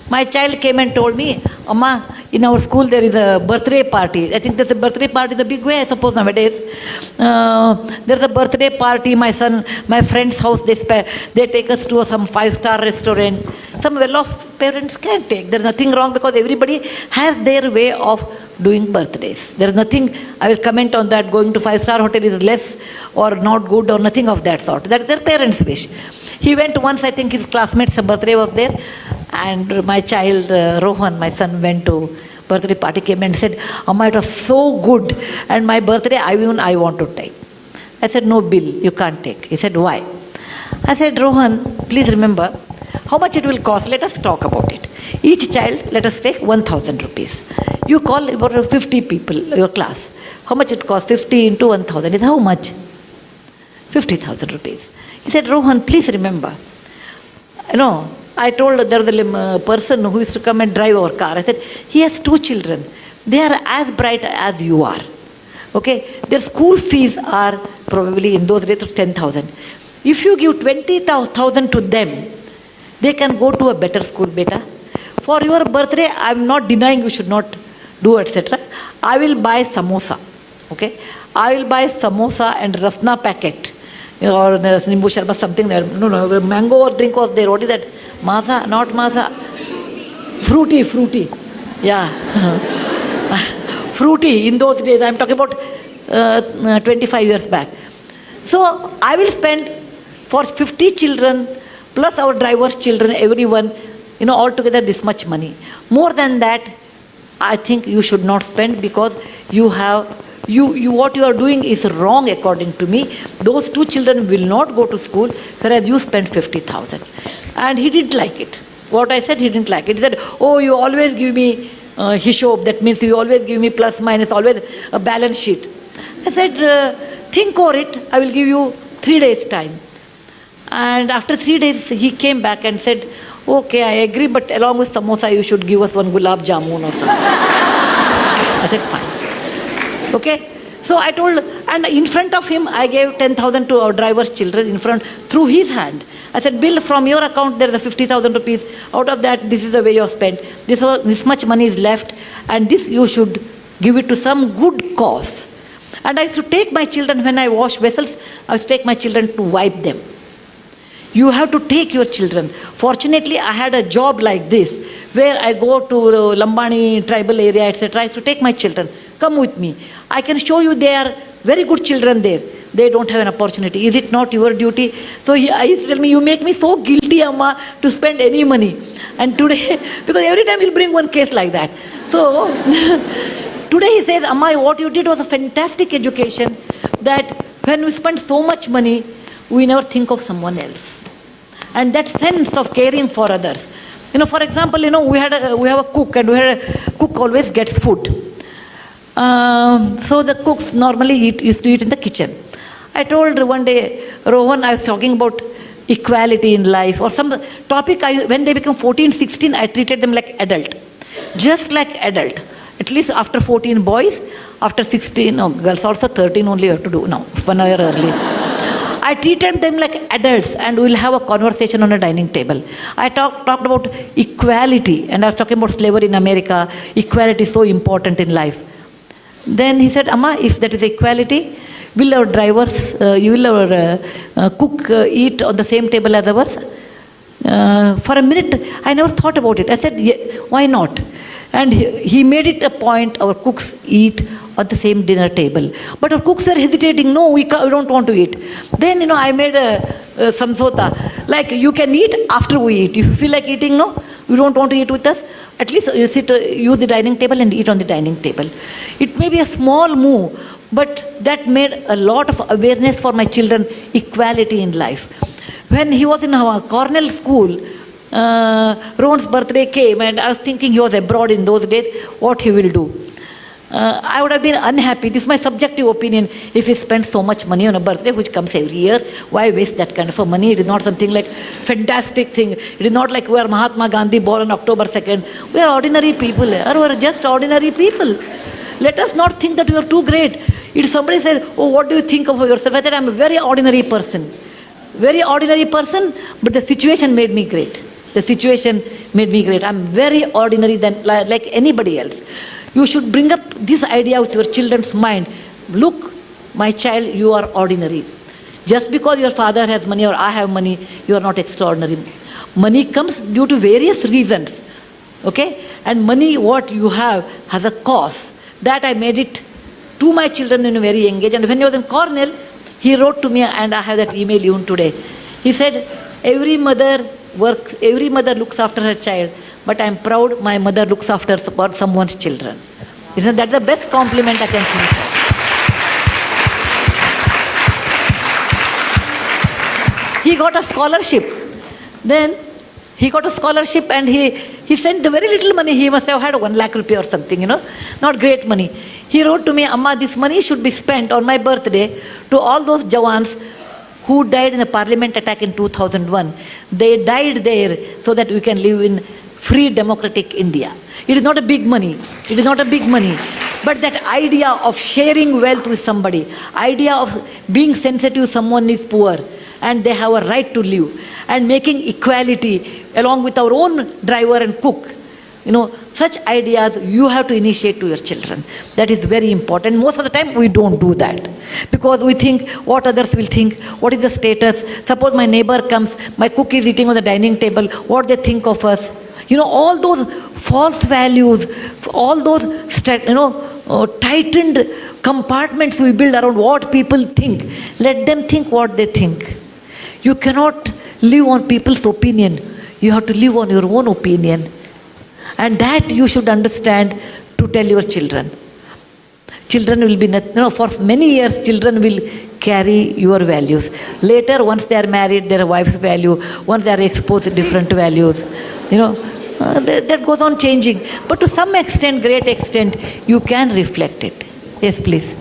My child came and told me, Amma, in our school there is a birthday party. I think there's a birthday party in a big way, I suppose, nowadays. There's a birthday party, my friend's house, they take us to some 5-star restaurant. Some well-off parents can take. There's nothing wrong because everybody has their way of doing birthdays. There's nothing, I will comment on that, going to 5-star hotel is less or not good or nothing of that sort. That's their parents' wish. He went once, I think his classmate's birthday was there, and my child, Rohan, my son, went to birthday party, came and said, Amma, it was so good, and my birthday, I want to take. I said, no, Bill, you can't take. He said, why? I said, Rohan, please remember, how much it will cost, let us talk about it. Each child, let us take 1,000 rupees. You call about 50 people, your class. How much it costs? 50 into 1,000 is how much? 50,000 rupees. He said, Rohan, please remember, I told there was a person who used to come and drive our car. I said, he has 2 children. They are as bright as you are. Okay? Their school fees are probably in those days of 10,000. If you give 20,000 to them, they can go to a better school, beta. For your birthday, I am not denying you should not do, etc. I will buy samosa. Okay? I will buy samosa and rasna packet. Or nimbu sharbat, something there. No, mango or drink was there. What is that? Maza, not maza. Fruity. Yeah. Fruity in those days. I am talking about 25 years back. So I will spend for 50 children plus our driver's children, everyone, altogether this much money. More than that, I think you should not spend because what you are doing is wrong according to me. Those 2 children will not go to school, whereas you spend 50,000. And he didn't like it. What I said, he didn't like it. He said, oh, you always give me hishob. That means you always give me plus, minus, always a balance sheet. I said, think over it. I will give you 3 days time. And after 3 days, he came back and said, okay, I agree, but along with samosa, you should give us 1 gulab jamun or something. I said, fine. Okay? So I told, and in front of him, I gave 10,000 to our driver's children in front, through his hand. I said, Bill, from your account, there is 50,000 rupees. Out of that, this is the way you have spent. This much money is left, and this you should give it to some good cause. And I used to take my children, when I wash vessels, I used to take my children to wipe them. You have to take your children. Fortunately, I had a job like this, where I go to Lambani tribal area, etc. I used to take my children. Come with me. I can show you they are very good children there. They don't have an opportunity. Is it not your duty? So I used to tell me, you make me so guilty, Amma, to spend any money. And today, because every time he'll bring one case like that. So today he says, Amma, what you did was a fantastic education, that when we spend so much money, we never think of someone else. And that sense of caring for others. For example, we have a cook, and a cook always gets food. So the cooks normally used to eat in the kitchen. I told one day, Rohan, I was talking about equality in life or some topic. When they become 14, 16, I treated them like adult. Just like adult. At least after 14 boys, after 16, girls also 13 only you have to do now, 1 year early. I treated them like adults, and we'll have a conversation on a dining table. I talked about equality, and I was talking about slavery in America. Equality is so important in life. Then he said, Amma, if that is equality, will our drivers, will our cook eat on the same table as ours? For a minute, I never thought about it. I said, yeah, why not? And he made it a point, our cooks eat at the same dinner table. But our cooks were hesitating, no, we don't want to eat. Then, I made a samsota, like you can eat after we eat. If you feel like eating, no, you don't want to eat with us, at least you use the dining table and eat on the dining table. It may be a small move, but that made a lot of awareness for my children, equality in life. When he was in our Cornell school, Rohan's birthday came, and I was thinking he was abroad in those days, what he will do. I would have been unhappy, this is my subjective opinion, if he spends so much money on a birthday which comes every year. Why waste that kind of money? It is not something like fantastic thing. It is not like we are Mahatma Gandhi born on October 2nd. We are ordinary people, we are just ordinary people. Let us not think that we are too great. If somebody says, oh, what do you think of yourself? I said, I am a very ordinary person. Very ordinary person, but the situation made me great. the situation made me great. I'm very ordinary than like anybody else. You should bring up this idea with your children's mind. Look, my child, you are ordinary. Just because your father has money or I have money, you are not extraordinary. Money comes due to various reasons. Okay? And money, what you have, has a cost. That I made it to my children in a very young age. And when he was in Cornell, he wrote to me, and I have that email even today. He said, every mother looks after her child, but I'm proud my mother looks after someone's children. He said, that's the best compliment I can think of. He got a scholarship. Then he got a scholarship and he sent the very little money. He must have had 1 lakh rupee or something, not great money. He wrote to me, Amma, this money should be spent on my birthday to all those Jawans who died in the parliament attack in 2001. They died there so that we can live in free democratic India. It is not a big money. It is not a big money. But that idea of sharing wealth with somebody, idea of being sensitive someone is poor and they have a right to live, and making equality along with our own driver and cook, such ideas you have to initiate to your children. That is very important. Most of the time we don't do that because we think what others will think, what is the status. Suppose my neighbor comes, my cook is eating on the dining table, what they think of us. All those false values, all those tightened compartments we build around what people think. Let them think what they think. You cannot live on people's opinion. You have to live on your own opinion. And that you should understand to tell your children. Children will be, for many years, children will carry your values. Later, once they are married, their wife's value, once they are exposed to different values, that goes on changing. But to some extent, great extent, you can reflect it. Yes, please.